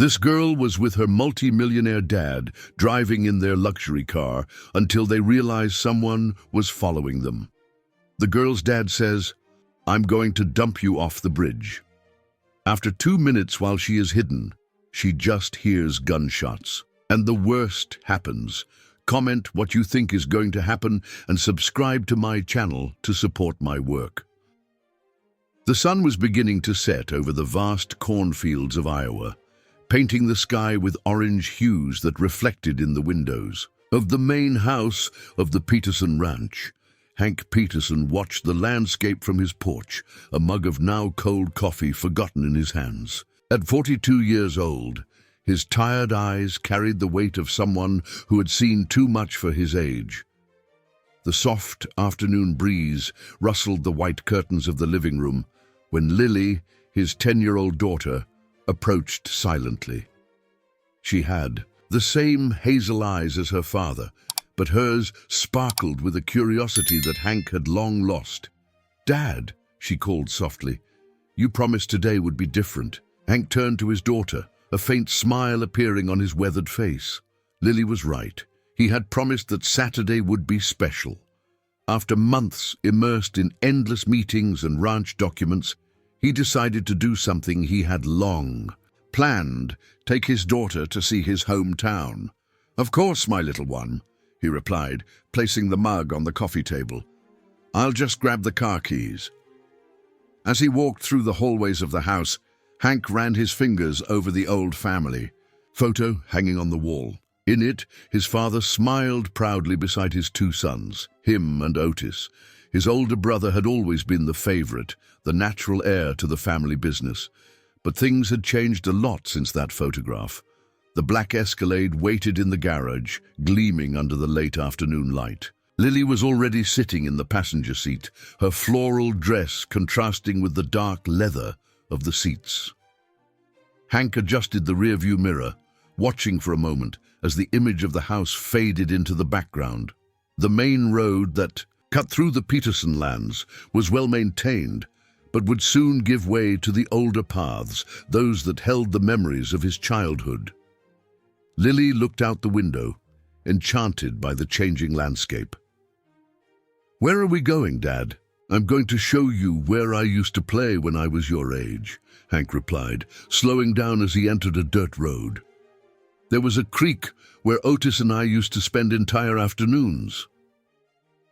This girl was with her multi-millionaire dad, driving in their luxury car until they realized someone was following them. The girl's dad says, "I'm going to dump you off the bridge." After 2 minutes while she is hidden, she just hears gunshots. And the worst happens. Comment what you think is going to happen and subscribe to my channel to support my work. The sun was beginning to set over the vast cornfields of Iowa, painting the sky with orange hues that reflected in the windows of the main house of the Peterson Ranch. Hank Peterson watched the landscape from his porch, a mug of now cold coffee forgotten in his hands. At 42 years old, his tired eyes carried the weight of someone who had seen too much for his age. The soft afternoon breeze rustled the white curtains of the living room when Lily, his 10-year-old daughter, approached silently. She had the same hazel eyes as her father, but hers sparkled with a curiosity that Hank had long lost. "Dad," she called softly, "you promised today would be different." Hank turned to his daughter, a faint smile appearing on his weathered face. Lily was right. He had promised that Saturday would be special. After months immersed in endless meetings and ranch documents, he decided to do something he had long planned, take his daughter to see his hometown. "Of course, my little one," he replied, placing the mug on the coffee table. "I'll just grab the car keys." As he walked through the hallways of the house, Hank ran his fingers over the old family photo hanging on the wall. In it, his father smiled proudly beside his 2 sons, him and Otis. His older brother had always been the favorite, the natural heir to the family business. But things had changed a lot since that photograph. The black Escalade waited in the garage, gleaming under the late afternoon light. Lily was already sitting in the passenger seat, her floral dress contrasting with the dark leather of the seats. Hank adjusted the rearview mirror, watching for a moment as the image of the house faded into the background. The main road that cut through the Peterson lands was well maintained, but would soon give way to the older paths, those that held the memories of his childhood. Lily looked out the window, enchanted by the changing landscape. "Where are we going, Dad?" "I'm going to show you where I used to play when I was your age," Hank replied, slowing down as he entered a dirt road. "There was a creek where Otis and I used to spend entire afternoons."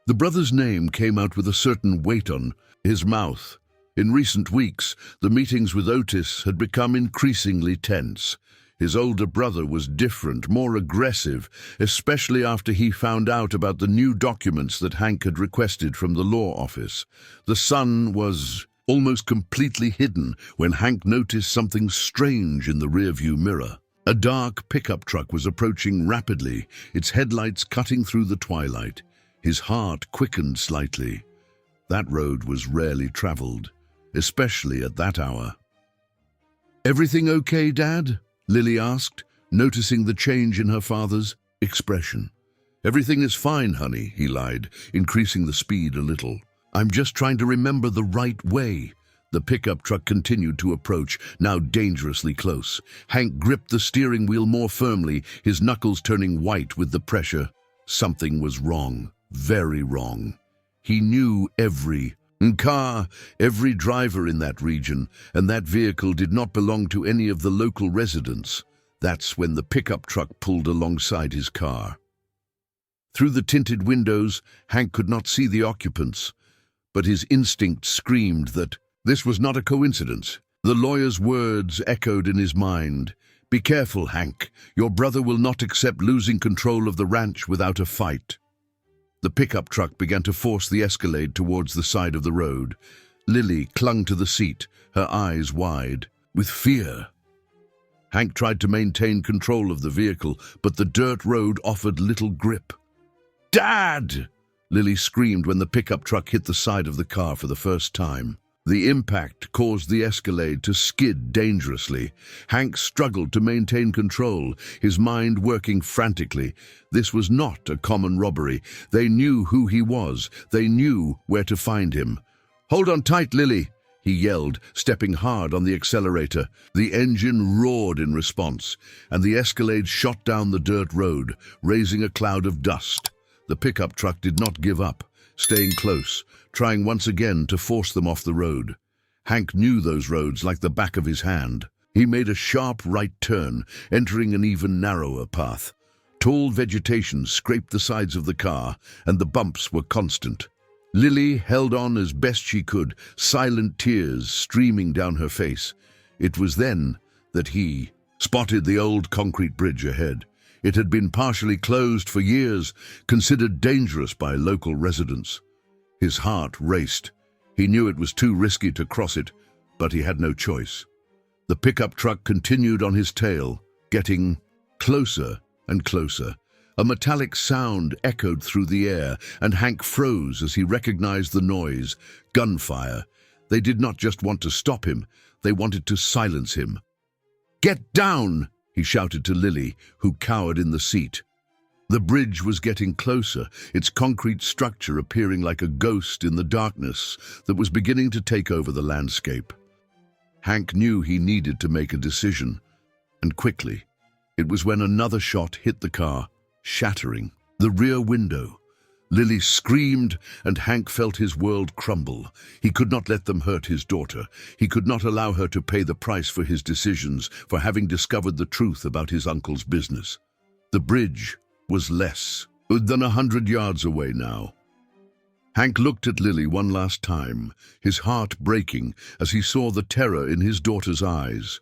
The brother's name came out with a certain weight on his mouth. In recent weeks, the meetings with Otis had become increasingly tense. His older brother was different, more aggressive, especially after he found out about the new documents that Hank had requested from the law office. The son was almost completely hidden when Hank noticed something strange in the rearview mirror. A dark pickup truck was approaching rapidly, its headlights cutting through the twilight. His heart quickened slightly. That road was rarely traveled, especially at that hour. "Everything okay, Dad?" Lily asked, noticing the change in her father's expression. "Everything is fine, honey," he lied, increasing the speed a little. "I'm just trying to remember the right way." The pickup truck continued to approach, now dangerously close. Hank gripped the steering wheel more firmly, his knuckles turning white with the pressure. Something was wrong, very wrong. He knew every car, every driver in that region, and that vehicle did not belong to any of the local residents. That's when the pickup truck pulled alongside his car. Through the tinted windows, Hank could not see the occupants, but his instinct screamed that this was not a coincidence. The lawyer's words echoed in his mind. "Be careful, Hank. Your brother will not accept losing control of the ranch without a fight." The pickup truck began to force the Escalade towards the side of the road. Lily clung to the seat, her eyes wide with fear. Hank tried to maintain control of the vehicle, but the dirt road offered little grip. "Dad!" Lily screamed when the pickup truck hit the side of the car for the first time. The impact caused the Escalade to skid dangerously. Hank struggled to maintain control, his mind working frantically. This was not a common robbery. They knew who he was. They knew where to find him. "Hold on tight, Lily," he yelled, stepping hard on the accelerator. The engine roared in response, and the Escalade shot down the dirt road, raising a cloud of dust. The pickup truck did not give up, staying close, trying once again to force them off the road. Hank knew those roads like the back of his hand. He made a sharp right turn, entering an even narrower path. Tall vegetation scraped the sides of the car, and the bumps were constant. Lily held on as best she could, silent tears streaming down her face. It was then that he spotted the old concrete bridge ahead. It had been partially closed for years, considered dangerous by local residents. His heart raced. He knew it was too risky to cross it, but he had no choice. The pickup truck continued on his tail, getting closer and closer. A metallic sound echoed through the air, and Hank froze as he recognized the noise. Gunfire. They did not just want to stop him, they wanted to silence him. "Get down!" he shouted to Lily, who cowered in the seat. The bridge was getting closer, its concrete structure appearing like a ghost in the darkness that was beginning to take over the landscape. Hank knew he needed to make a decision, and quickly. It was when another shot hit the car, shattering the rear window. Lily screamed, and Hank felt his world crumble. He could not let them hurt his daughter. He could not allow her to pay the price for his decisions, for having discovered the truth about his uncle's business. The bridge was less than 100 yards away now. Hank looked at Lily one last time, his heart breaking as he saw the terror in his daughter's eyes.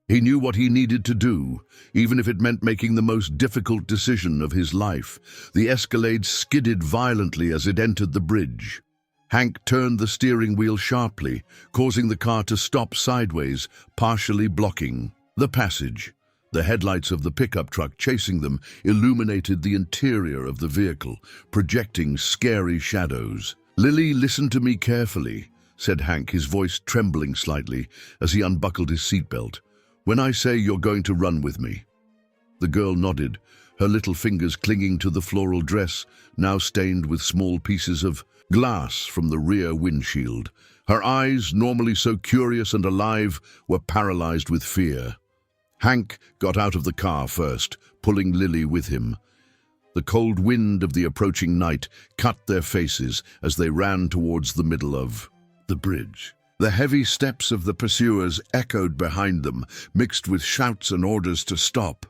He knew what he needed to do, even if it meant making the most difficult decision of his life. The Escalade skidded violently as it entered the bridge. Hank turned the steering wheel sharply, causing the car to stop sideways, partially blocking the passage. The headlights of the pickup truck chasing them illuminated the interior of the vehicle, projecting scary shadows. "Lily, listen to me carefully," said Hank, his voice trembling slightly as he unbuckled his seatbelt. "When I say you're going to run with me." The girl nodded, her little fingers clinging to the floral dress, now stained with small pieces of glass from the rear windshield. Her eyes, normally so curious and alive, were paralyzed with fear. Hank got out of the car first, pulling Lily with him. The cold wind of the approaching night cut their faces as they ran towards the middle of the bridge. The heavy steps of the pursuers echoed behind them, mixed with shouts and orders to stop.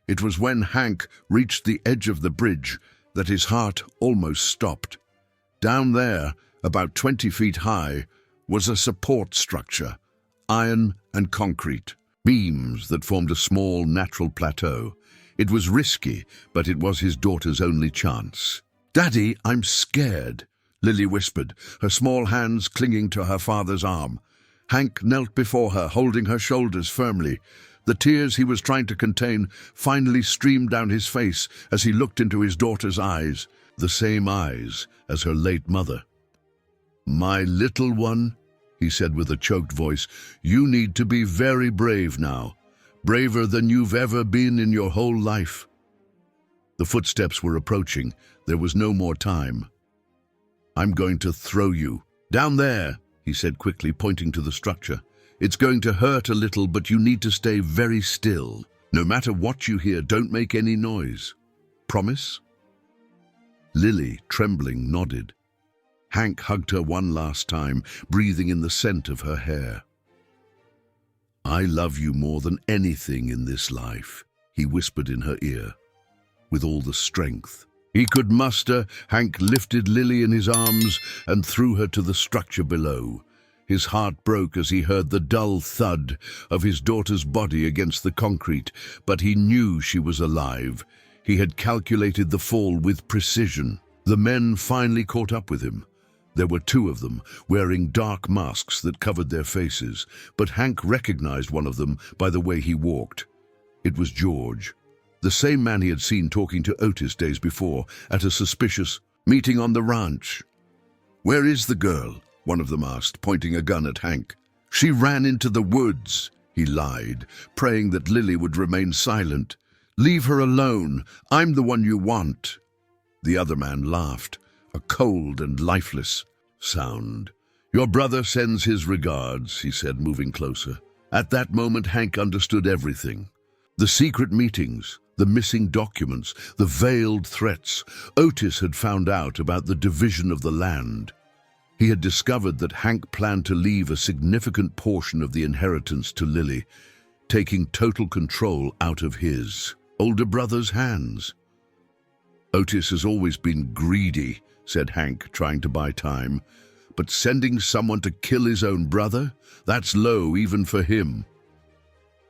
It was when Hank reached the edge of the bridge that his heart almost stopped. Down there, about 20 feet high, was a support structure, iron and concrete, beams that formed a small natural plateau. It was risky, but it was his daughter's only chance. "Daddy, I'm scared," Lily whispered, her small hands clinging to her father's arm. Hank knelt before her, holding her shoulders firmly. The tears he was trying to contain finally streamed down his face as he looked into his daughter's eyes, the same eyes as her late mother. "My little one," he said with a choked voice, "you need to be very brave now, braver than you've ever been in your whole life." The footsteps were approaching. There was no more time. "I'm going to throw you. Down there," he said quickly, pointing to the structure. "It's going to hurt a little, but you need to stay very still. No matter what you hear, don't make any noise. Promise?" Lily, trembling, nodded. Hank hugged her one last time, breathing in the scent of her hair. "I love you more than anything in this life," he whispered in her ear. With all the strength he could muster, Hank lifted Lily in his arms and threw her to the structure below. His heart broke as he heard the dull thud of his daughter's body against the concrete, but he knew she was alive. He had calculated the fall with precision. The men finally caught up with him. There were 2 of them, wearing dark masks that covered their faces, but Hank recognized one of them by the way he walked. It was George, the same man he had seen talking to Otis days before at a suspicious meeting on the ranch. "Where is the girl?" one of them asked, pointing a gun at Hank. "She ran into the woods," he lied, praying that Lily would remain silent. "Leave her alone. I'm the one you want." The other man laughed, a cold and lifeless sound. "Your brother sends his regards," he said, moving closer. At that moment, Hank understood everything. The secret meetings, the missing documents, the veiled threats. Otis had found out about the division of the land. He had discovered that Hank planned to leave a significant portion of the inheritance to Lily, taking total control out of his older brother's hands. "Otis has always been greedy," said Hank, trying to buy time. "But sending someone to kill his own brother? That's low even for him."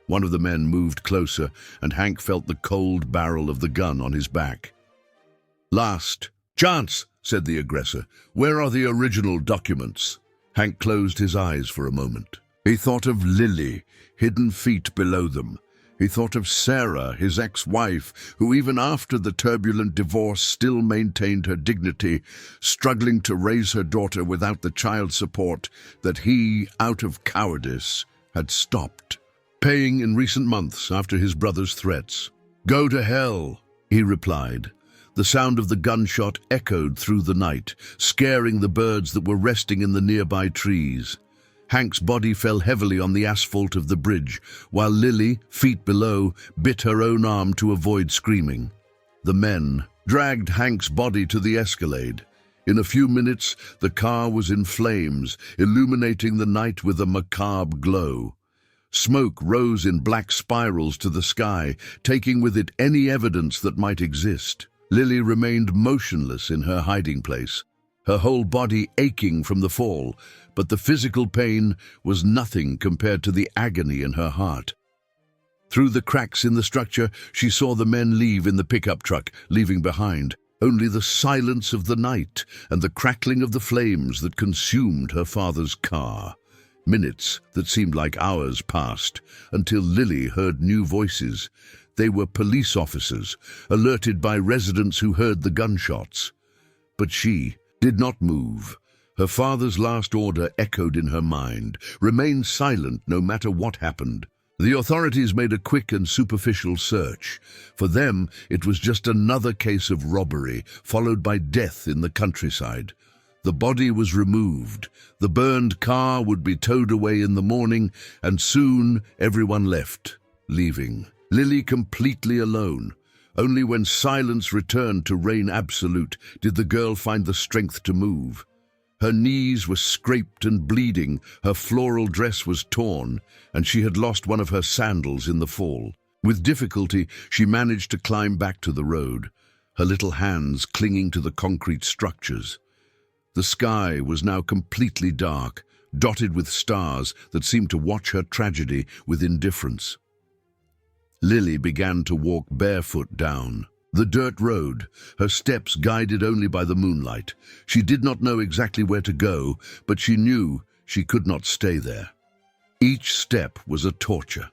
One of the men moved closer, and Hank felt the cold barrel of the gun on his back. "Last chance," said the aggressor. "Where are the original documents?" Hank closed his eyes for a moment. He thought of Lily, hidden feet below them. He thought of Sarah, his ex-wife, who even after the turbulent divorce still maintained her dignity, struggling to raise her daughter without the child support that he, out of cowardice, had stopped paying in recent months after his brother's threats. "Go to hell," he replied. The sound of the gunshot echoed through the night, scaring the birds that were resting in the nearby trees. Hank's body fell heavily on the asphalt of the bridge, while Lily, feet below, bit her own arm to avoid screaming. The men dragged Hank's body to the Escalade. In a few minutes, the car was in flames, illuminating the night with a macabre glow. Smoke rose in black spirals to the sky, taking with it any evidence that might exist. Lily remained motionless in her hiding place, her whole body aching from the fall, but the physical pain was nothing compared to the agony in her heart. Through the cracks in the structure, she saw the men leave in the pickup truck, leaving behind only the silence of the night and the crackling of the flames that consumed her father's car. Minutes that seemed like hours passed until Lily heard new voices. They were police officers, alerted by residents who heard the gunshots. But she did not move. Her father's last order echoed in her mind: remain silent no matter what happened. The authorities made a quick and superficial search. For them, it was just another case of robbery, followed by death in the countryside. The body was removed. The burned car would be towed away in the morning, and soon everyone left, leaving Lily completely alone. Only when silence returned to reign absolute did the girl find the strength to move. Her knees were scraped and bleeding, her floral dress was torn, and she had lost one of her sandals in the fall. With difficulty, she managed to climb back to the road, her little hands clinging to the concrete structures. The sky was now completely dark, dotted with stars that seemed to watch her tragedy with indifference. Lily began to walk barefoot down the dirt road, her steps guided only by the moonlight. She did not know exactly where to go, but she knew she could not stay there. Each step was a torture,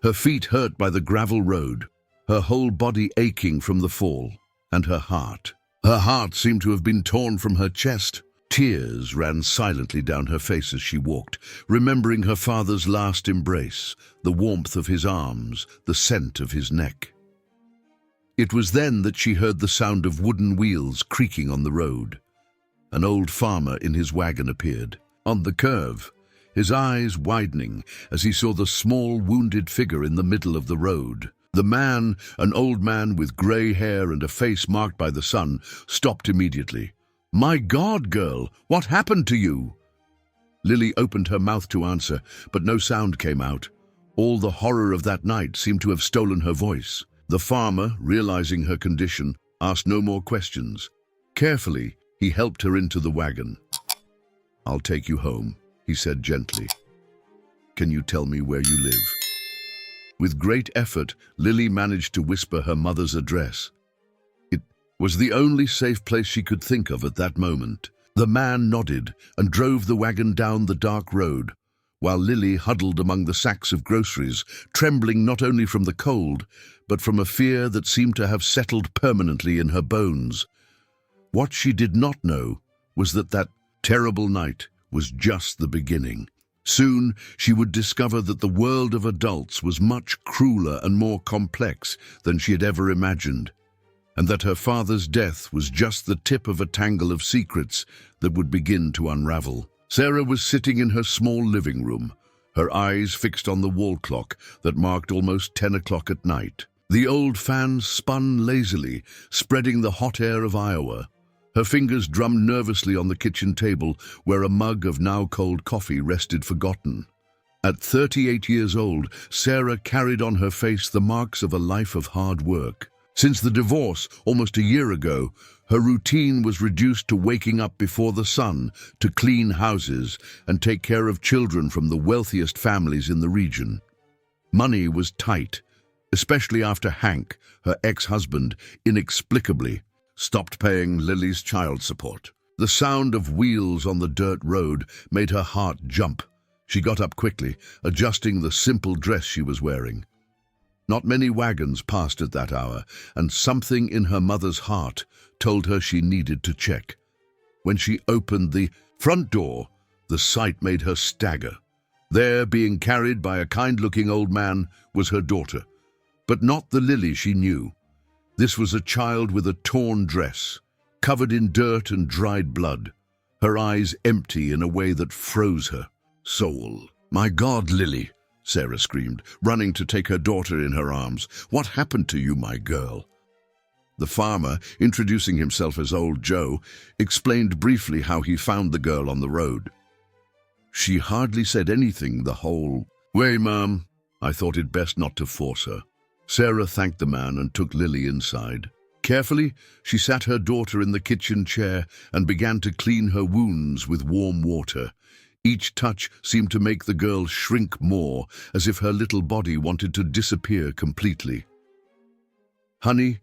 her feet hurt by the gravel road, her whole body aching from the fall, and her heart. Her heart seemed to have been torn from her chest. Tears ran silently down her face as she walked, remembering her father's last embrace, the warmth of his arms, the scent of his neck. It was then that she heard the sound of wooden wheels creaking on the road. An old farmer in his wagon appeared on the curve, his eyes widening as he saw the small, wounded figure in the middle of the road. The man, an old man with gray hair and a face marked by the sun, stopped immediately. "My God, girl, what happened to you?" Lily opened her mouth to answer, but no sound came out. All the horror of that night seemed to have stolen her voice. The farmer, realizing her condition, asked no more questions. Carefully, he helped her into the wagon. "I'll take you home," he said gently. "Can you tell me where you live?" With great effort, Lily managed to whisper her mother's address. It was the only safe place she could think of at that moment. The man nodded and drove the wagon down the dark road, while Lily huddled among the sacks of groceries, trembling not only from the cold, but from a fear that seemed to have settled permanently in her bones. What she did not know was that that terrible night was just the beginning. Soon she would discover that the world of adults was much crueler and more complex than she had ever imagined, and that her father's death was just the tip of a tangle of secrets that would begin to unravel. Sarah was sitting in her small living room, her eyes fixed on the wall clock that marked almost 10 o'clock at night. The old fan spun lazily, spreading the hot air of Iowa. Her fingers drummed nervously on the kitchen table where a mug of now-cold coffee rested forgotten. At 38 years old, Sarah carried on her face the marks of a life of hard work. Since the divorce, almost a year ago, her routine was reduced to waking up before the sun to clean houses and take care of children from the wealthiest families in the region. Money was tight, especially after Hank, her ex-husband, inexplicably stopped paying Lily's child support. The sound of wheels on the dirt road made her heart jump. She got up quickly, adjusting the simple dress she was wearing. Not many wagons passed at that hour, and something in her mother's heart told her she needed to check. When she opened the front door, the sight made her stagger. There, being carried by a kind-looking old man, was her daughter, but not the Lily she knew. This was a child with a torn dress, covered in dirt and dried blood, her eyes empty in a way that froze her soul. "My God, Lily!" Sarah screamed, running to take her daughter in her arms. "What happened to you, my girl?" The farmer, introducing himself as Old Joe, explained briefly how he found the girl on the road. She hardly said anything the whole way, "Ma'am, I thought it best not to force her." Sarah thanked the man and took Lily inside. Carefully, she sat her daughter in the kitchen chair and began to clean her wounds with warm water. Each touch seemed to make the girl shrink more, as if her little body wanted to disappear completely. "Honey,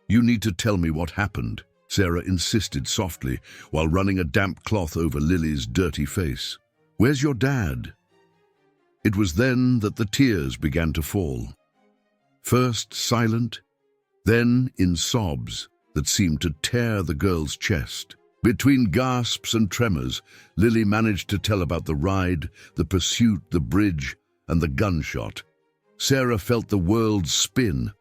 you need to tell me what happened," Sarah insisted softly, while running a damp cloth over Lily's dirty face. "Where's your dad?" It was then that the tears began to fall. First silent, then in sobs that seemed to tear the girl's chest. Between gasps and tremors, Lily managed to tell about the ride, the pursuit, the bridge, and the gunshot. Sarah felt the world spin.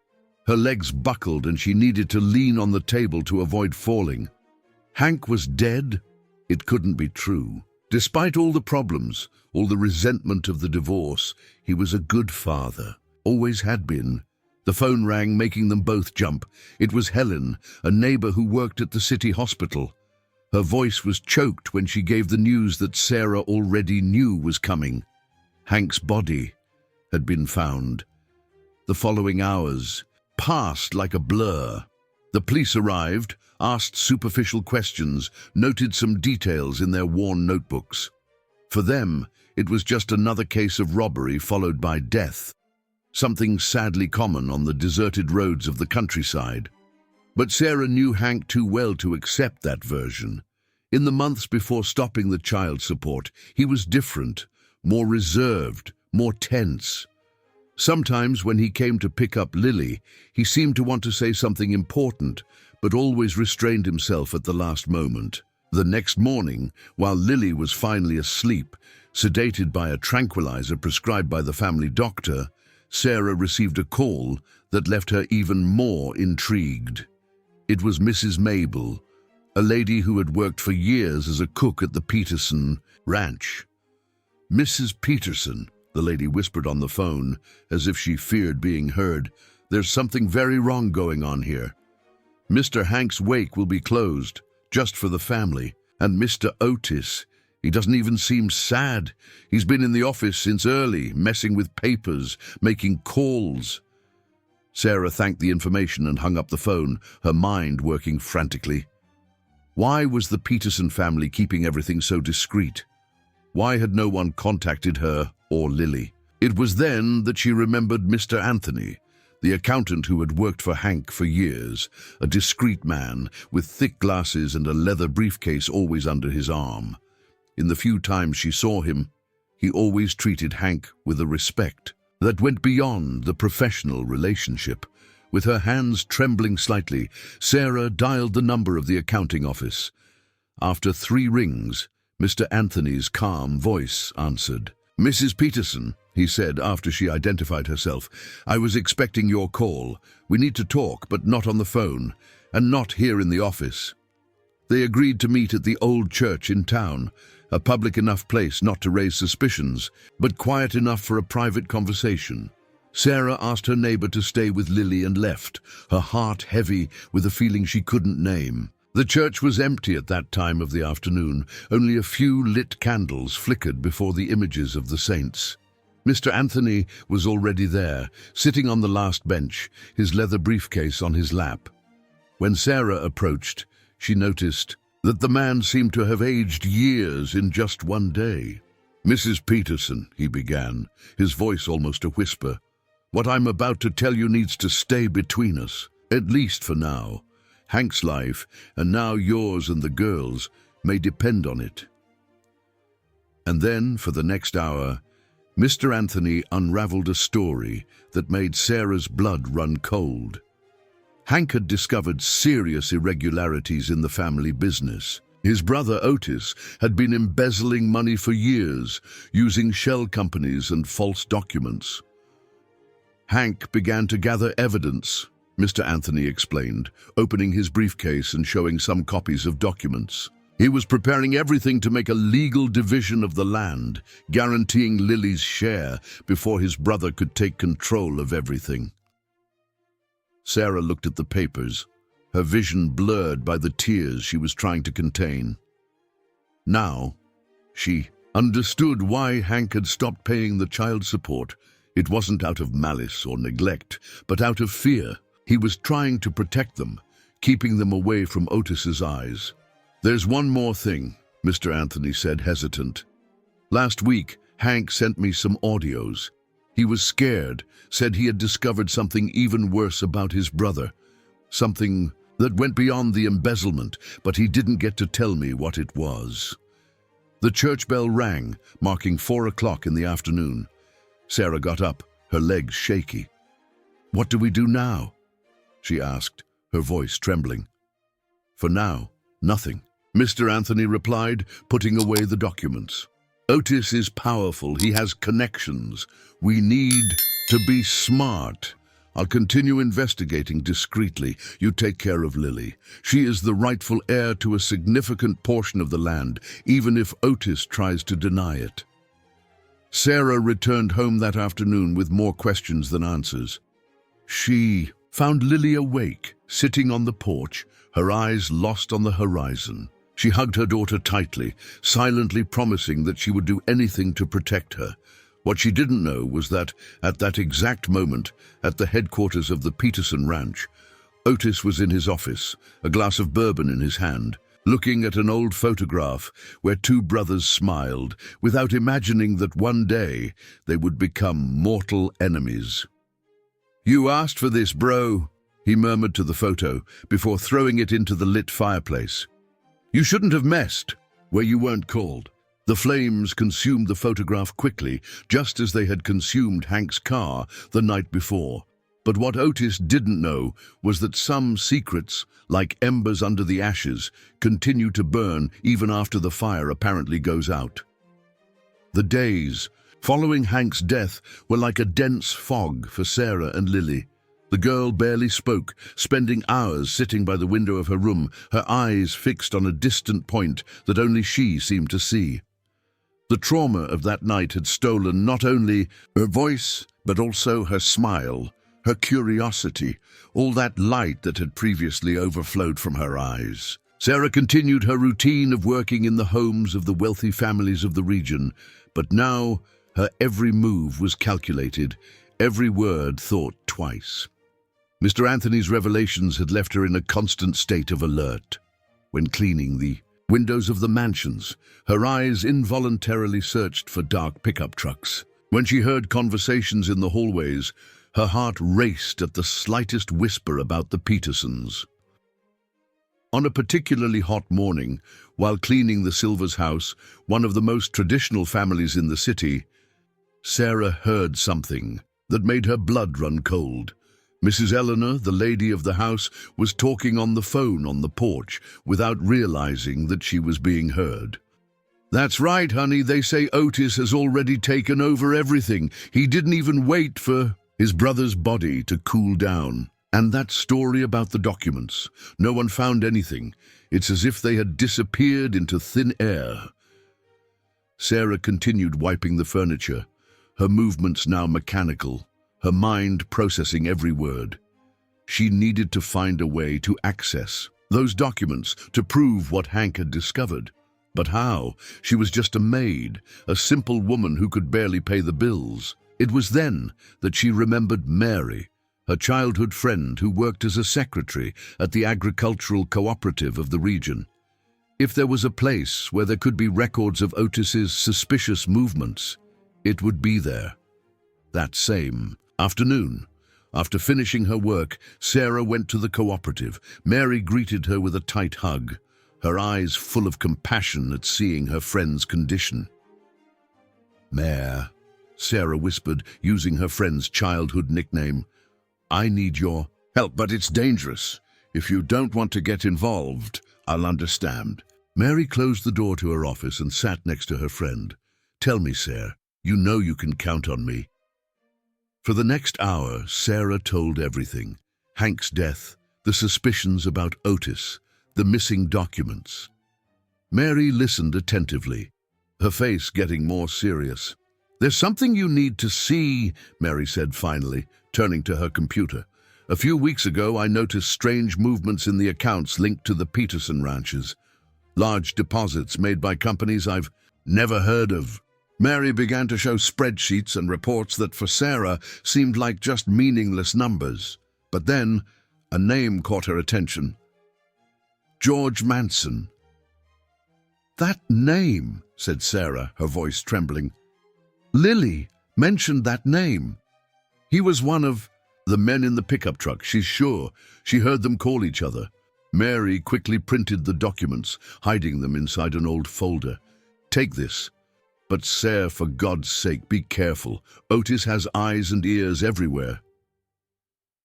Her legs buckled and she needed to lean on the table to avoid falling. Hank was dead? It couldn't be true. Despite all the problems, all the resentment of the divorce, he was a good father. Always had been. The phone rang, making them both jump. It was Helen, a neighbor who worked at the city hospital. Her voice was choked when she gave the news that Sarah already knew was coming. Hank's body had been found. The following hours passed like a blur. The police arrived, asked superficial questions, noted some details in their worn notebooks. For them, it was just another case of robbery followed by death, something sadly common on the deserted roads of the countryside. But Sarah knew Hank too well to accept that version. In the months before stopping the child support, he was different, more reserved, more tense. Sometimes when he came to pick up Lily, he seemed to want to say something important, but always restrained himself at the last moment. The next morning, while Lily was finally asleep, sedated by a tranquilizer prescribed by the family doctor, Sarah received a call that left her even more intrigued. It was Mrs. Mabel, a lady who had worked for years as a cook at the Peterson ranch. "Mrs. Peterson," the lady whispered on the phone, as if she feared being heard, "there's something very wrong going on here. Mr. Hank's wake will be closed, just for the family, and Mr. Otis, he doesn't even seem sad. He's been in the office since early, messing with papers, making calls." Sarah thanked the information and hung up the phone, her mind working frantically. Why was the Peterson family keeping everything so discreet? Why had no one contacted her or Lily? It was then that she remembered Mr. Anthony, the accountant who had worked for Hank for years, a discreet man with thick glasses and a leather briefcase always under his arm. In the few times she saw him, he always treated Hank with a respect that went beyond the professional relationship. With her hands trembling slightly, Sarah dialed the number of the accounting office. After 3 rings, Mr. Anthony's calm voice answered. "Mrs. Peterson," he said after she identified herself, "I was expecting your call. We need to talk, but not on the phone, and not here in the office." They agreed to meet at the old church in town, a public enough place not to raise suspicions, but quiet enough for a private conversation. Sarah asked her neighbor to stay with Lily and left, her heart heavy with a feeling she couldn't name. The church was empty at that time of the afternoon. Only a few lit candles flickered before the images of the saints. Mr. Anthony was already there, sitting on the last bench, his leather briefcase on his lap. When Sarah approached, she noticed that the man seemed to have aged years in just one day. "Mrs. Peterson," he began, his voice almost a whisper, "what I'm about to tell you needs to stay between us, at least for now. Hank's life, and now yours and the girls', may depend on it." And then, for the next hour, Mr. Anthony unraveled a story that made Sarah's blood run cold. Hank had discovered serious irregularities in the family business. His brother Otis had been embezzling money for years, using shell companies and false documents. Hank began to gather evidence, Mr. Anthony explained, opening his briefcase and showing some copies of documents. He was preparing everything to make a legal division of the land, guaranteeing Lily's share before his brother could take control of everything. Sarah looked at the papers, her vision blurred by the tears she was trying to contain. Now, she understood why Hank had stopped paying the child support. It wasn't out of malice or neglect, but out of fear. He was trying to protect them, keeping them away from Otis's eyes. "There's one more thing," Mr. Anthony said, hesitant. "Last week, Hank sent me some audios. He was scared, said he had discovered something even worse about his brother. Something that went beyond the embezzlement, but he didn't get to tell me what it was." The church bell rang, marking 4 o'clock in the afternoon. Sarah got up, her legs shaky. "What do we do now?" she asked, her voice trembling. "For now, nothing," Mr. Anthony replied, putting away the documents. "Otis is powerful. He has connections. We need to be smart. I'll continue investigating discreetly. You take care of Lily. She is the rightful heir to a significant portion of the land, even if Otis tries to deny it." Sarah returned home that afternoon with more questions than answers. She found Lily awake, sitting on the porch, her eyes lost on the horizon. She hugged her daughter tightly, silently promising that she would do anything to protect her. What she didn't know was that, at that exact moment, at the headquarters of the Peterson Ranch, Otis was in his office, a glass of bourbon in his hand, looking at an old photograph where two brothers smiled, without imagining that one day they would become mortal enemies. "You asked for this, bro," he murmured to the photo before throwing it into the lit fireplace. "You shouldn't have messed where you weren't called." The flames consumed the photograph quickly, just as they had consumed Hank's car the night before. But what Otis didn't know was that some secrets, like embers under the ashes, continue to burn even after the fire apparently goes out. The days following Hank's death were like a dense fog for Sarah and Lily. The girl barely spoke, spending hours sitting by the window of her room, her eyes fixed on a distant point that only she seemed to see. The trauma of that night had stolen not only her voice, but also her smile, her curiosity, all that light that had previously overflowed from her eyes. Sarah continued her routine of working in the homes of the wealthy families of the region, but now her every move was calculated, every word thought twice. Mr. Anthony's revelations had left her in a constant state of alert. When cleaning the windows of the mansions, her eyes involuntarily searched for dark pickup trucks. When she heard conversations in the hallways, her heart raced at the slightest whisper about the Petersons. On a particularly hot morning, while cleaning the Silvers' house, one of the most traditional families in the city, Sarah heard something that made her blood run cold. Mrs. Eleanor, the lady of the house, was talking on the phone on the porch without realizing that she was being heard. "That's right, honey, they say Otis has already taken over everything. He didn't even wait for his brother's body to cool down. And that story about the documents. No one found anything. It's as if they had disappeared into thin air." Sarah continued wiping the furniture, her movements now mechanical, her mind processing every word. She needed to find a way to access those documents to prove what Hank had discovered. But how? She was just a maid, a simple woman who could barely pay the bills. It was then that she remembered Mary, her childhood friend who worked as a secretary at the agricultural cooperative of the region. If there was a place where there could be records of Otis's suspicious movements, it would be there. That same afternoon, after finishing her work, Sarah went to the cooperative. Mary greeted her with a tight hug, her eyes full of compassion at seeing her friend's condition. "Mare," Sarah whispered, using her friend's childhood nickname, "I need your help, but it's dangerous. If you don't want to get involved, I'll understand." Mary closed the door to her office and sat next to her friend. "Tell me, Sarah, you know you can count on me." For the next hour, Sarah told everything. Hank's death, the suspicions about Otis, the missing documents. Mary listened attentively, her face getting more serious. "There's something you need to see," Mary said finally, turning to her computer. "A few weeks ago, I noticed strange movements in the accounts linked to the Peterson ranches. Large deposits made by companies I've never heard of." Mary began to show spreadsheets and reports that for Sarah seemed like just meaningless numbers. But then, a name caught her attention. George Manson. "That name," said Sarah, her voice trembling. "Lily mentioned that name. He was one of the men in the pickup truck, she's sure. She heard them call each other." Mary quickly printed the documents, hiding them inside an old folder. "Take this. But Sarah, for God's sake, be careful. Otis has eyes and ears everywhere."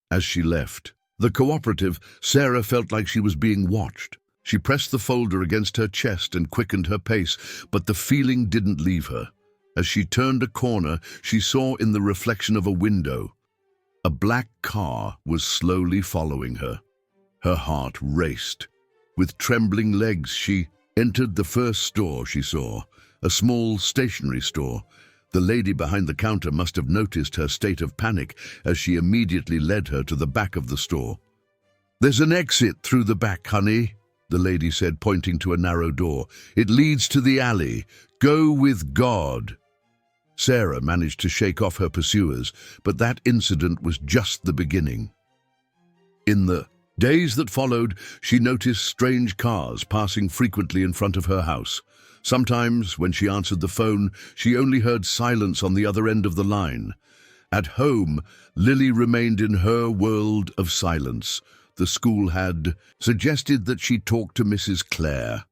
As she left the cooperative, Sarah felt like she was being watched. She pressed the folder against her chest and quickened her pace, but the feeling didn't leave her. As she turned a corner, she saw in the reflection of a window a black car was slowly following her. Her heart raced. With trembling legs, she entered the first store she saw, a small stationery store. The lady behind the counter must have noticed her state of panic as she immediately led her to the back of the store. "There's an exit through the back, honey," the lady said, pointing to a narrow door. "It leads to the alley. Go with God." Sarah managed to shake off her pursuers, but that incident was just the beginning. In the days that followed, she noticed strange cars passing frequently in front of her house. Sometimes, when she answered the phone, she only heard silence on the other end of the line. At home, Lily remained in her world of silence. The school had suggested that she talk to Mrs. Clare,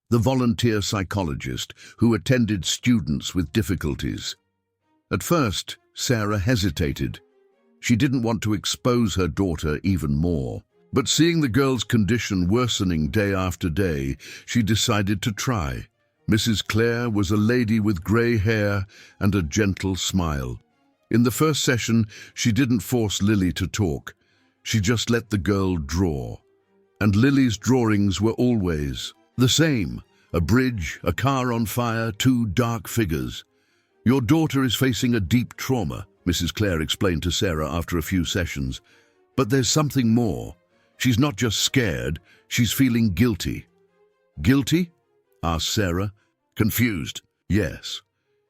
the volunteer psychologist who attended students with difficulties. At first, Sarah hesitated. She didn't want to expose her daughter even more. But seeing the girl's condition worsening day after day, she decided to try. Mrs. Clare was a lady with grey hair and a gentle smile. In the first session, she didn't force Lily to talk. She just let the girl draw. And Lily's drawings were always the same: a bridge, a car on fire, two dark figures. "Your daughter is facing a deep trauma," Mrs. Clare explained to Sarah after a few sessions. "But there's something more. She's not just scared, she's feeling guilty." "Guilty?" asked Sarah, confused. "Yes.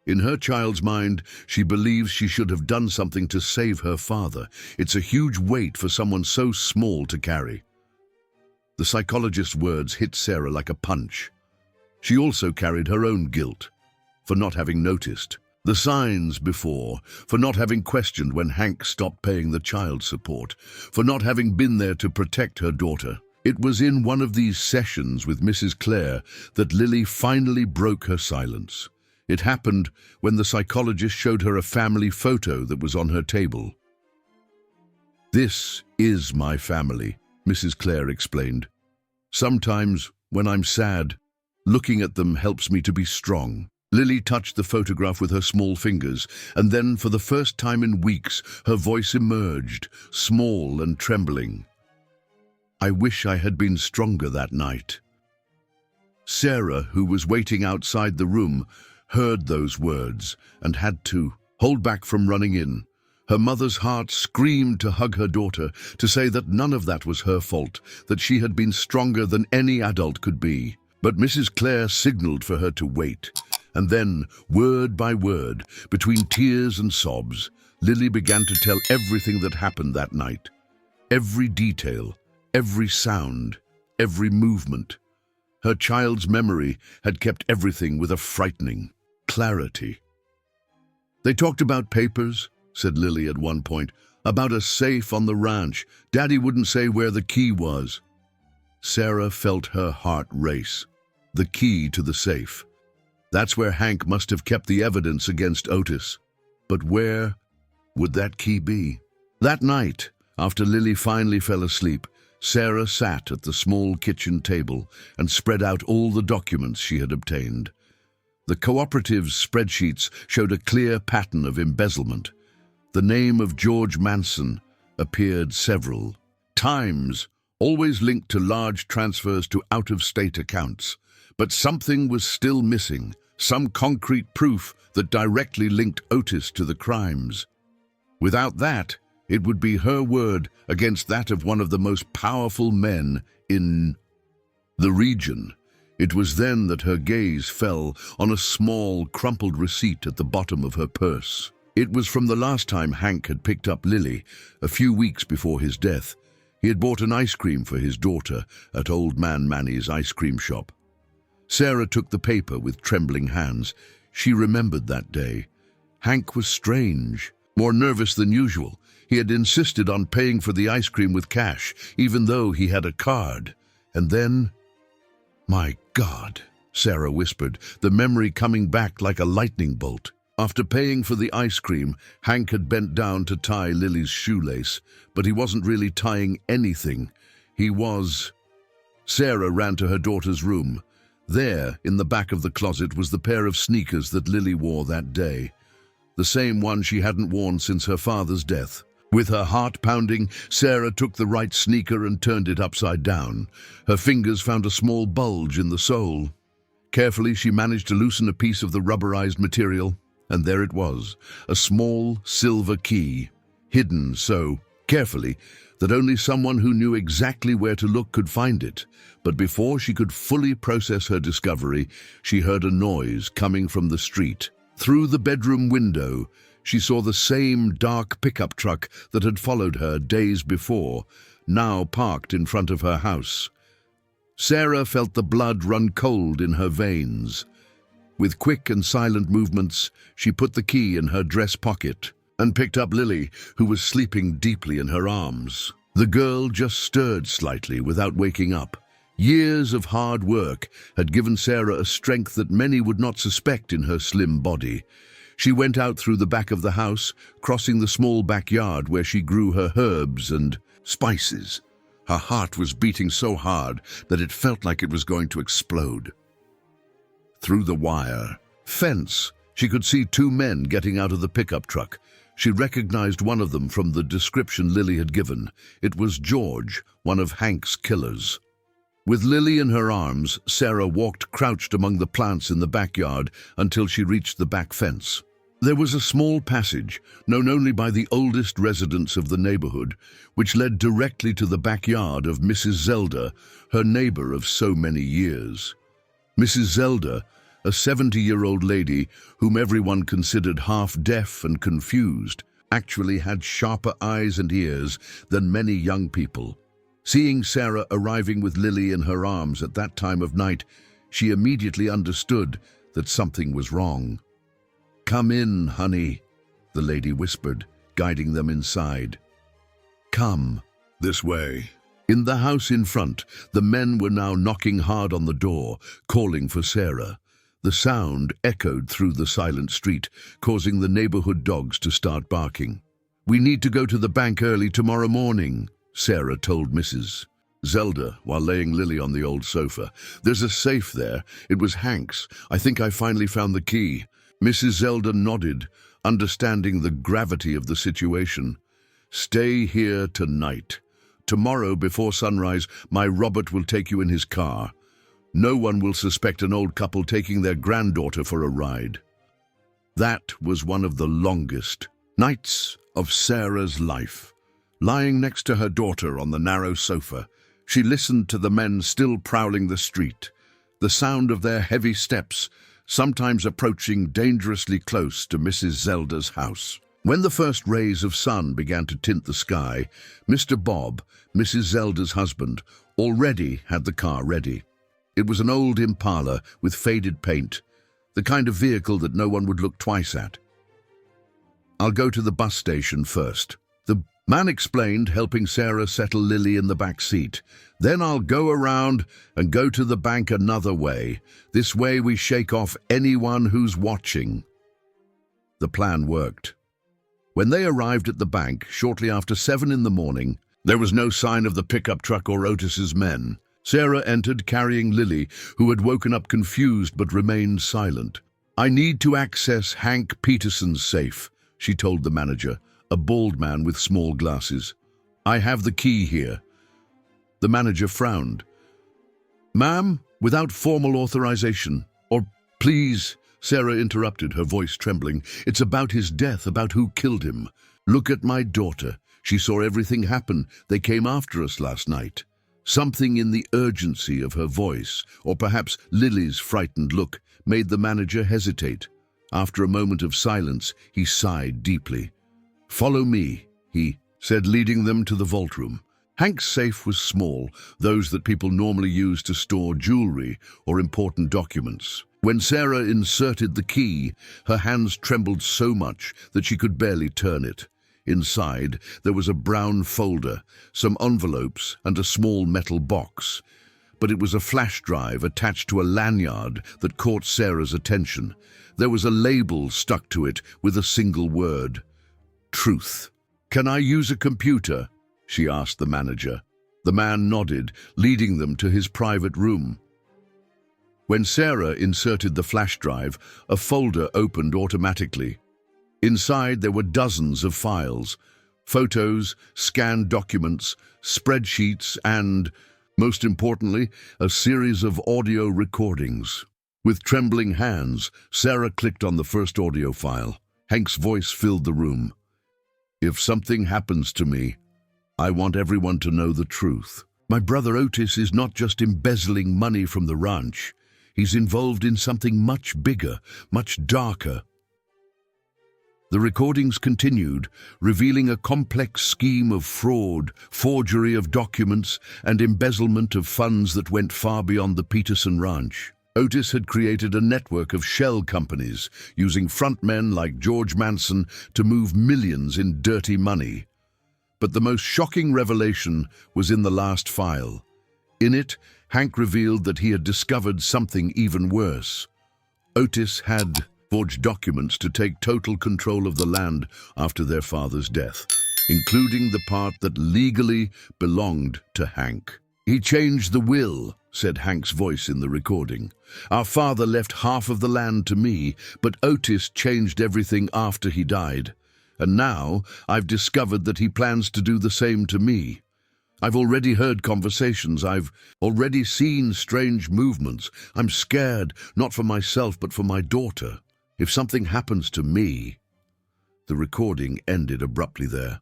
In her child's mind, she believes she should have done something to save her father. It's a huge weight for someone so small to carry." The psychologist's words hit Sarah like a punch. She also carried her own guilt for not having noticed the signs before, for not having questioned when Hank stopped paying the child support, for not having been there to protect her daughter. It was in one of these sessions with Mrs. Clare that Lily finally broke her silence. It happened when the psychologist showed her a family photo that was on her table. "This is my family," Mrs. Clare explained. "Sometimes, when I'm sad, looking at them helps me to be strong." Lily touched the photograph with her small fingers, and then, for the first time in weeks, her voice emerged, small and trembling. "I wish I had been stronger that night." Sarah, who was waiting outside the room, heard those words and had to hold back from running in. Her mother's heart screamed to hug her daughter, to say that none of that was her fault, that she had been stronger than any adult could be. But Mrs. Clare signaled for her to wait. And then, word by word, between tears and sobs, Lily began to tell everything that happened that night. Every detail, every sound, every movement. Her child's memory had kept everything with a frightening clarity. "They talked about papers," said Lily at one point, "about a safe on the ranch. Daddy wouldn't say where the key was." Sarah felt her heart race. The key to the safe. That's where Hank must have kept the evidence against Otis. But where would that key be? That night, after Lily finally fell asleep, Sarah sat at the small kitchen table and spread out all the documents she had obtained. The cooperative's spreadsheets showed a clear pattern of embezzlement. The name of George Manson appeared several times, always linked to large transfers to out-of-state accounts. But something was still missing, some concrete proof that directly linked Otis to the crimes. Without that, it would be her word against that of one of the most powerful men in the region. It was then that her gaze fell on a small, crumpled receipt at the bottom of her purse. It was from the last time Hank had picked up Lily, a few weeks before his death. He had bought an ice cream for his daughter at Old Man Manny's ice cream shop. Sarah took the paper with trembling hands. She remembered that day. Hank was strange, more nervous than usual. He had insisted on paying for the ice cream with cash, even though he had a card. And then, "My God," Sarah whispered, the memory coming back like a lightning bolt. After paying for the ice cream, Hank had bent down to tie Lily's shoelace, but he wasn't really tying anything. He was... Sarah ran to her daughter's room. There, in the back of the closet, was the pair of sneakers that Lily wore that day. The same one she hadn't worn since her father's death. With her heart pounding, Sarah took the right sneaker and turned it upside down. Her fingers found a small bulge in the sole. Carefully, she managed to loosen a piece of the rubberized material, and there it was, a small silver key, hidden so carefully that only someone who knew exactly where to look could find it. But before she could fully process her discovery, she heard a noise coming from the street. Through the bedroom window, she saw the same dark pickup truck that had followed her days before, now parked in front of her house. Sarah felt the blood run cold in her veins. With quick and silent movements, she put the key in her dress pocket and picked up Lily, who was sleeping deeply in her arms. The girl just stirred slightly without waking up. Years of hard work had given Sarah a strength that many would not suspect in her slim body. She went out through the back of the house, crossing the small backyard where she grew her herbs and spices. Her heart was beating so hard that it felt like it was going to explode. Through the wire fence, she could see two men getting out of the pickup truck. She recognized one of them from the description Lily had given. It was George, one of Hank's killers. With Lily in her arms, Sarah walked crouched among the plants in the backyard until she reached the back fence. There was a small passage, known only by the oldest residents of the neighborhood, which led directly to the backyard of Mrs. Zelda, her neighbor of so many years. Mrs. Zelda, a 70-year-old lady whom everyone considered half-deaf and confused, actually had sharper eyes and ears than many young people. Seeing Sarah arriving with Lily in her arms at that time of night, she immediately understood that something was wrong. "Come in, honey," the lady whispered, guiding them inside. "Come this way." In the house in front, the men were now knocking hard on the door, calling for Sarah. The sound echoed through the silent street, causing the neighborhood dogs to start barking. "We need to go to the bank early tomorrow morning," Sarah told Mrs. Zelda while laying Lily on the old sofa. "There's a safe there. It was Hank's. I think I finally found the key." Mrs. Zelda nodded, understanding the gravity of the situation. "Stay here tonight. Tomorrow before sunrise, my Robert will take you in his car. No one will suspect an old couple taking their granddaughter for a ride. That was one of the longest nights of Sarah's life. Lying next to her daughter on the narrow sofa, she listened to the men still prowling the street, the sound of their heavy steps, sometimes approaching dangerously close to Mrs. Zelda's house. When the first rays of sun began to tint the sky, Mr. Bob, Mrs. Zelda's husband, already had the car ready. It was an old Impala with faded paint, the kind of vehicle that no one would look twice at. "I'll go to the bus station first," the man explained, helping Sarah settle Lily in the back seat. "Then I'll go around and go to the bank another way. This way we shake off anyone who's watching." The plan worked. When they arrived at the bank shortly after 7 in the morning, there was no sign of the pickup truck or Otis's men. Sarah entered carrying Lily, who had woken up confused but remained silent. "I need to access Hank Peterson's safe," she told the manager, a bald man with small glasses. "I have the key here." The manager frowned. "Ma'am, without formal authorization, or please," Sarah interrupted, her voice trembling. "It's about his death, about who killed him. Look at my daughter. She saw everything happen. They came after us last night." Something in the urgency of her voice, or perhaps Lily's frightened look, made the manager hesitate. After a moment of silence, he sighed deeply. "Follow me," he said, leading them to the vault room. Hank's safe was small, those that people normally use to store jewelry or important documents. When Sarah inserted the key, her hands trembled so much that she could barely turn it. Inside, there was a brown folder, some envelopes, and a small metal box. But it was a flash drive attached to a lanyard that caught Sarah's attention. There was a label stuck to it with a single word: truth. "Can I use a computer?" she asked the manager. The man nodded, leading them to his private room. When Sarah inserted the flash drive, a folder opened automatically. Inside there were dozens of files, photos, scanned documents, spreadsheets, and, most importantly, a series of audio recordings. With trembling hands, Sarah clicked on the first audio file. Hank's voice filled the room. "If something happens to me, I want everyone to know the truth. My brother Otis is not just embezzling money from the ranch. He's involved in something much bigger, much darker." The recordings continued, revealing a complex scheme of fraud, forgery of documents, and embezzlement of funds that went far beyond the Peterson Ranch. Otis had created a network of shell companies, using frontmen like George Manson to move millions in dirty money. But the most shocking revelation was in the last file. In it, Hank revealed that he had discovered something even worse. Otis had forged documents to take total control of the land after their father's death, including the part that legally belonged to Hank. "He changed the will," said Hank's voice in the recording. "Our father left half of the land to me, but Otis changed everything after he died. And now I've discovered that he plans to do the same to me. I've already heard conversations. I've already seen strange movements. I'm scared, not for myself, but for my daughter. If something happens to me..." The recording ended abruptly there.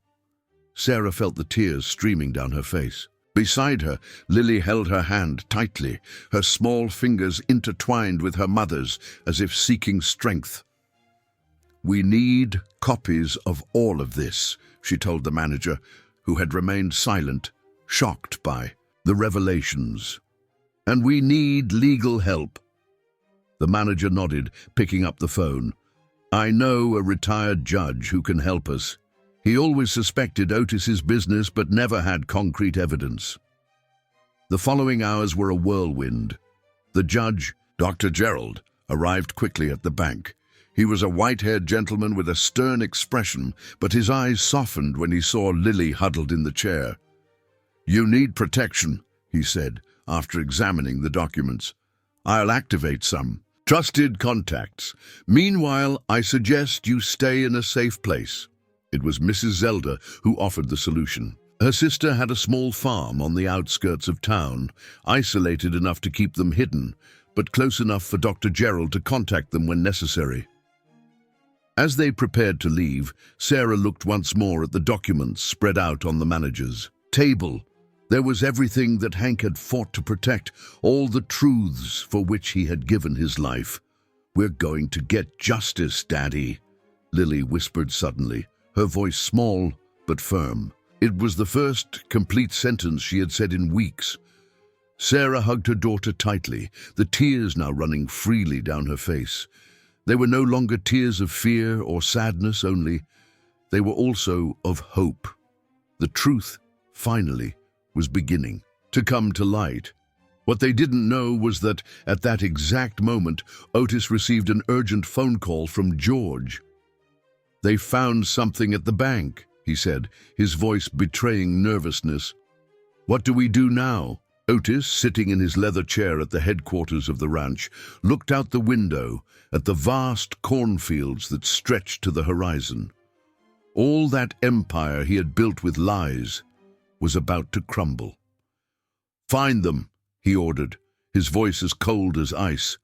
Sarah felt the tears streaming down her face. Beside her, Lily held her hand tightly, her small fingers intertwined with her mother's, as if seeking strength. "We need copies of all of this," she told the manager, who had remained silent, shocked by the revelations. "And we need legal help." The manager nodded, picking up the phone. "I know a retired judge who can help us. He always suspected Otis's business but never had concrete evidence." The following hours were a whirlwind. The judge, Dr. Gerald, arrived quickly at the bank. He was a white-haired gentleman with a stern expression, but his eyes softened when he saw Lily huddled in the chair. "You need protection," he said, after examining the documents. "I'll activate some trusted contacts. Meanwhile, I suggest you stay in a safe place." It was Mrs. Zelda who offered the solution. Her sister had a small farm on the outskirts of town, isolated enough to keep them hidden, but close enough for Dr. Gerald to contact them when necessary. As they prepared to leave, Sarah looked once more at the documents spread out on the manager's table. There was everything that Hank had fought to protect, all the truths for which he had given his life. "We're going to get justice, Daddy," Lily whispered suddenly, her voice small but firm. It was the first complete sentence she had said in weeks. Sarah hugged her daughter tightly, the tears now running freely down her face. They were no longer tears of fear or sadness only. They were also of hope. The truth, finally, was beginning to come to light. What they didn't know was that, at that exact moment, Otis received an urgent phone call from George. "They found something at the bank," he said, his voice betraying nervousness. "What do we do now?" Otis, sitting in his leather chair at the headquarters of the ranch, looked out the window at the vast cornfields that stretched to the horizon. All that empire he had built with lies was about to crumble. "Find them," he ordered, his voice as cold as ice,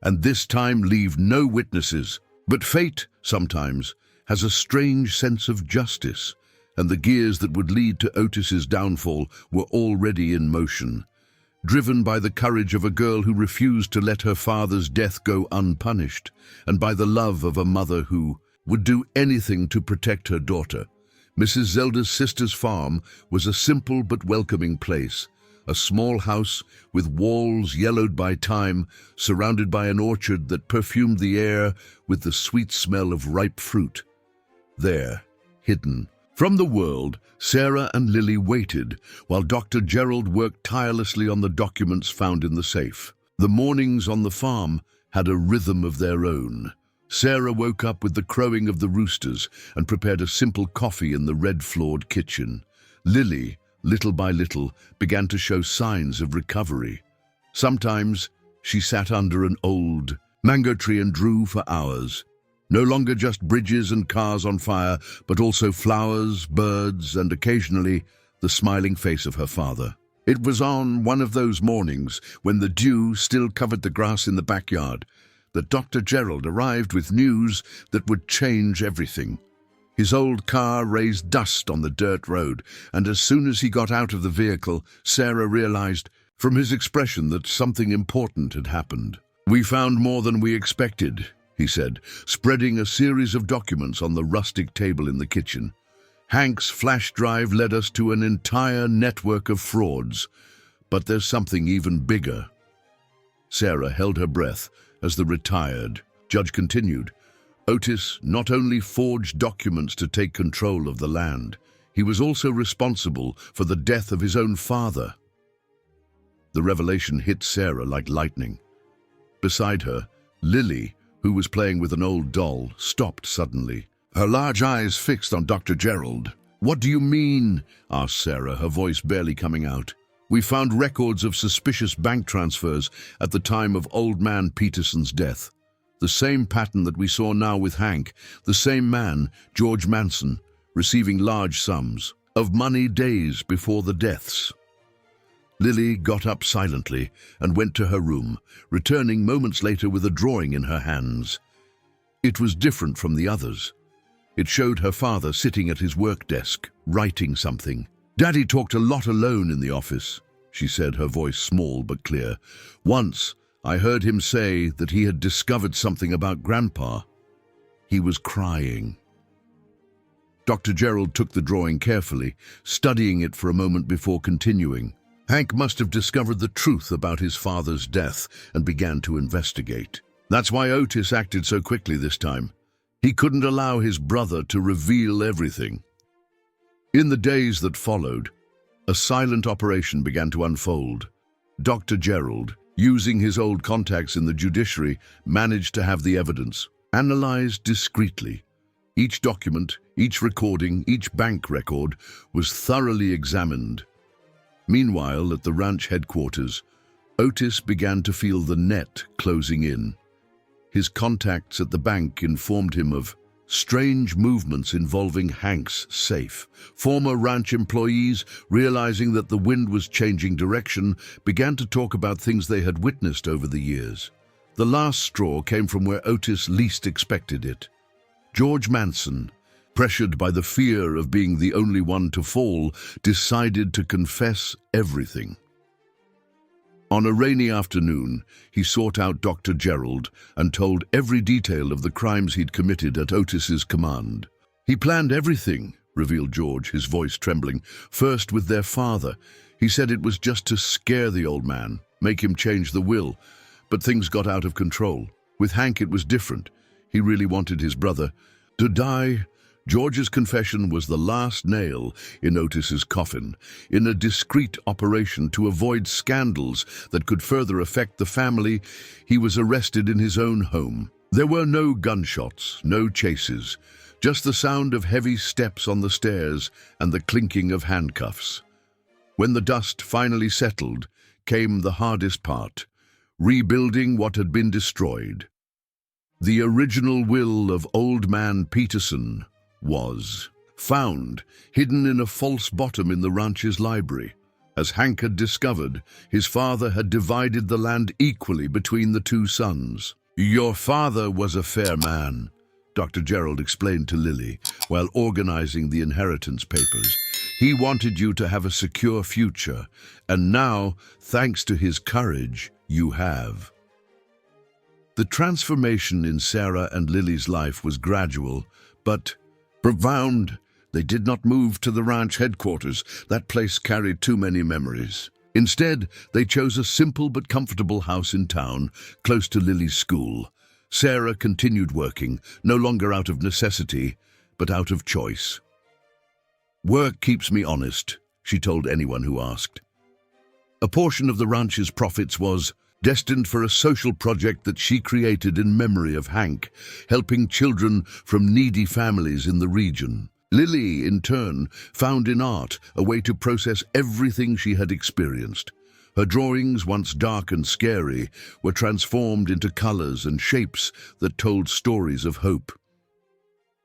"and this time leave no witnesses." But fate, sometimes, has a strange sense of justice, and the gears that would lead to Otis's downfall were already in motion. Driven by the courage of a girl who refused to let her father's death go unpunished, and by the love of a mother who would do anything to protect her daughter, Mrs. Zelda's sister's farm was a simple but welcoming place, a small house with walls yellowed by time, surrounded by an orchard that perfumed the air with the sweet smell of ripe fruit. There, hidden from the world, Sarah and Lily waited while Dr. Gerald worked tirelessly on the documents found in the safe. The mornings on the farm had a rhythm of their own. Sarah woke up with the crowing of the roosters and prepared a simple coffee in the red-floored kitchen. Lily, little by little, began to show signs of recovery. Sometimes she sat under an old mango tree and drew for hours. No longer just bridges and cars on fire, but also flowers, birds, and occasionally the smiling face of her father. It was on one of those mornings, when the dew still covered the grass in the backyard, that Dr. Gerald arrived with news that would change everything. His old car raised dust on the dirt road, and as soon as he got out of the vehicle, Sarah realized from his expression that something important had happened. "We found more than we expected," he said, spreading a series of documents on the rustic table in the kitchen. "Hank's flash drive led us to an entire network of frauds, but there's something even bigger." Sarah held her breath as the retired judge continued. "Otis not only forged documents to take control of the land, he was also responsible for the death of his own father." The revelation hit Sarah like lightning. Beside her, Lily, who was playing with an old doll, stopped suddenly, her large eyes fixed on Dr. Gerald. "What do you mean?" asked Sarah, her voice barely coming out. "We found records of suspicious bank transfers at the time of Old Man Peterson's death. The same pattern that we saw now with Hank, the same man, George Manson, receiving large sums of money days before the deaths." Lily got up silently and went to her room, returning moments later with a drawing in her hands. It was different from the others. It showed her father sitting at his work desk, writing something. "Daddy talked a lot alone in the office," she said, her voice small but clear. "Once, I heard him say that he had discovered something about Grandpa. He was crying." Dr. Gerald took the drawing carefully, studying it for a moment before continuing. "Hank must have discovered the truth about his father's death and began to investigate. That's why Otis acted so quickly this time. He couldn't allow his brother to reveal everything." In the days that followed, a silent operation began to unfold. Dr. Gerald, using his old contacts in the judiciary, managed to have the evidence analyzed discreetly. Each document, each recording, each bank record was thoroughly examined. Meanwhile, at the ranch headquarters, Otis began to feel the net closing in. His contacts at the bank informed him of strange movements involving Hank's safe. Former ranch employees, realizing that the wind was changing direction, began to talk about things they had witnessed over the years. The last straw came from where Otis least expected it. George Manson, pressured by the fear of being the only one to fall, decided to confess everything. On a rainy afternoon, he sought out Dr. Gerald and told every detail of the crimes he'd committed at Otis's command. "He planned everything," revealed George, his voice trembling. "First with their father. He said it was just to scare the old man, make him change the will. But things got out of control. With Hank it was different. He really wanted his brother to die." George's confession was the last nail in Otis's coffin. In a discreet operation to avoid scandals that could further affect the family, he was arrested in his own home. There were no gunshots, no chases, just the sound of heavy steps on the stairs and the clinking of handcuffs. When the dust finally settled, came the hardest part: rebuilding what had been destroyed. The original will of Old Man Peterson was found, hidden in a false bottom in the ranch's library. As Hank had discovered, his father had divided the land equally between the two sons. "Your father was a fair man," Dr. Gerald explained to Lily while organizing the inheritance papers. "He wanted you to have a secure future, and now, thanks to his courage, you have." The transformation in Sarah and Lily's life was gradual, but profound. They did not move to the ranch headquarters. That place carried too many memories. Instead, they chose a simple but comfortable house in town, close to Lily's school. Sarah continued working, no longer out of necessity, but out of choice. "Work keeps me honest," she told anyone who asked. A portion of the ranch's profits was destined for a social project that she created in memory of Hank, helping children from needy families in the region. Lily, in turn, found in art a way to process everything she had experienced. Her drawings, once dark and scary, were transformed into colors and shapes that told stories of hope.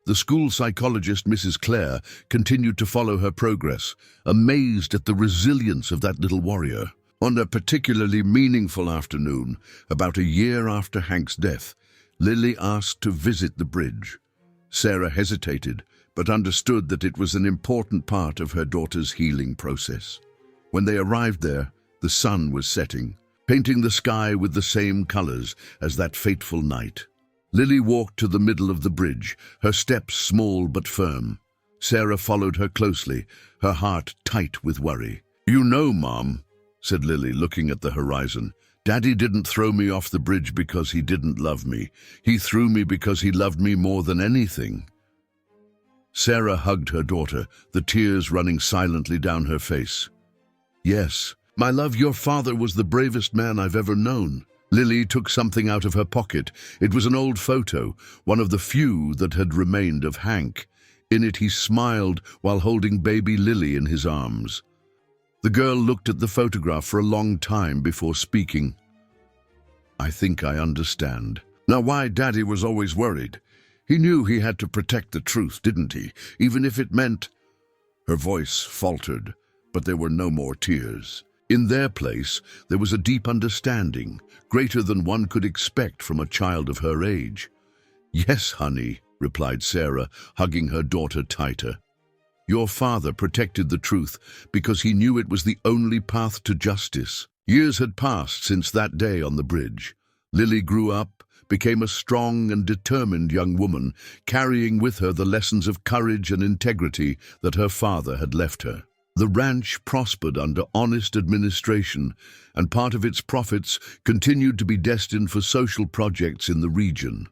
The school psychologist, Mrs. Clare, continued to follow her progress, amazed at the resilience of that little warrior. On a particularly meaningful afternoon, about a year after Hank's death, Lily asked to visit the bridge. Sarah hesitated, but understood that it was an important part of her daughter's healing process. When they arrived there, the sun was setting, painting the sky with the same colors as that fateful night. Lily walked to the middle of the bridge, her steps small but firm. Sarah followed her closely, her heart tight with worry. "You know, Mom," said Lily, looking at the horizon, "Daddy didn't throw me off the bridge because he didn't love me. He threw me because he loved me more than anything." Sarah hugged her daughter, the tears running silently down her face. "Yes, my love, your father was the bravest man I've ever known." Lily took something out of her pocket. It was an old photo, one of the few that had remained of Hank. In it he smiled while holding baby Lily in his arms. The girl looked at the photograph for a long time before speaking. "I think I understand now why Daddy was always worried. He knew he had to protect the truth, didn't he? Even if it meant—" Her voice faltered, but there were no more tears. In their place, there was a deep understanding, greater than one could expect from a child of her age. "Yes, honey," replied Sarah, hugging her daughter tighter. "Your father protected the truth because he knew it was the only path to justice." Years had passed since that day on the bridge. Lily grew up, became a strong and determined young woman, carrying with her the lessons of courage and integrity that her father had left her. The ranch prospered under honest administration, and part of its profits continued to be destined for social projects in the region.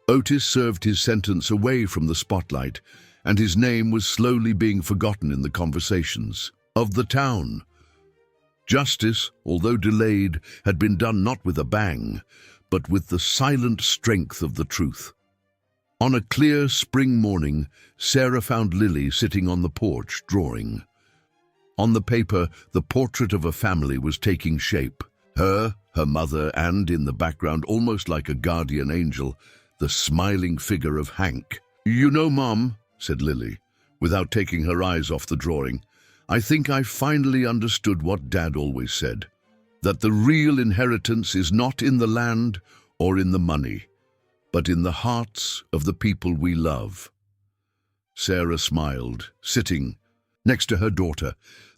Otis served his sentence away from the spotlight, and his name was slowly being forgotten in the conversations of the town. Justice, although delayed, had been done not with a bang, but with the silent strength of the truth. On a clear spring morning, Sarah found Lily sitting on the porch drawing. On the paper, the portrait of a family was taking shape. Her mother, and, in the background, almost like a guardian angel, the smiling figure of Hank. "You know, Mom," said Lily, without taking her eyes off the drawing, "I think I finally understood what Dad always said, that the real inheritance is not in the land or in the money, but in the hearts of the people we love." Sarah smiled, sitting next to her daughter.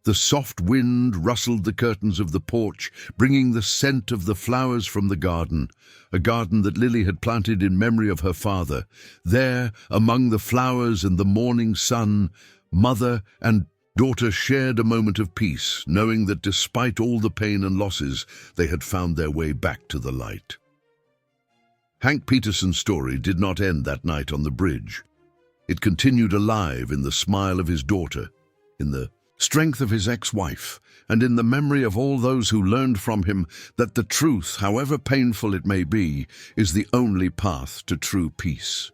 The soft wind rustled the curtains of the porch, bringing the scent of the flowers from the garden, a garden that Lily had planted in memory of her father. There, among the flowers and the morning sun, mother and daughter shared a moment of peace, knowing that despite all the pain and losses, they had found their way back to the light. Hank Peterson's story did not end that night on the bridge. It continued alive in the smile of his daughter, in the strength of his ex-wife, and in the memory of all those who learned from him that the truth, however painful it may be, is the only path to true peace.